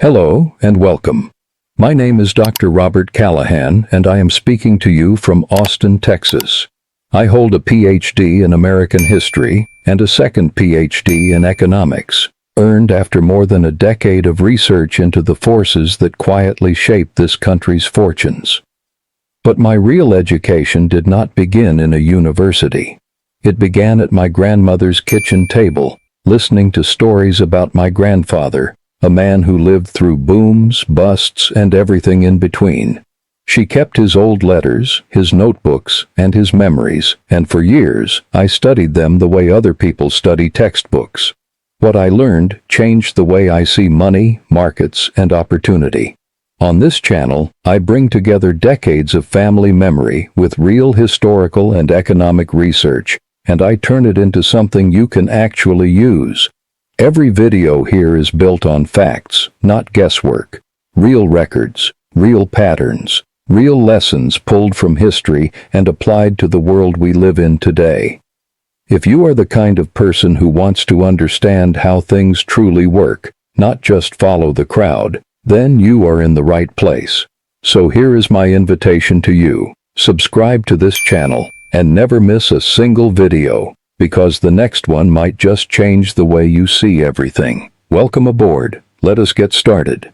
Hello and welcome. My name is Dr. Robert Callahan and I am speaking to you from Austin, Texas. I hold a PhD in American history and a second PhD in economics, earned after more than a decade of research into the forces that quietly shape this country's fortunes. But my real education did not begin in a university. It began at my grandmother's kitchen table, listening to stories about my grandfather, a man who lived through booms, busts, and everything in between. She kept his old letters, his notebooks, and his memories, and for years I studied them the way other people study textbooks. What I learned changed the way I see money, markets, and opportunity. On this channel, I bring together decades of family memory with real historical and economic research, and I turn it into something you can actually use. Every video here is built on facts, not guesswork. Real records, real patterns, real lessons pulled from history and applied to the world we live in today. If you are the kind of person who wants to understand how things truly work, not just follow the crowd, then you are in the right place. So here is my invitation to you. Subscribe to this channel and never miss a single video, because the next one might just change the way you see everything. Welcome aboard. Let us get started.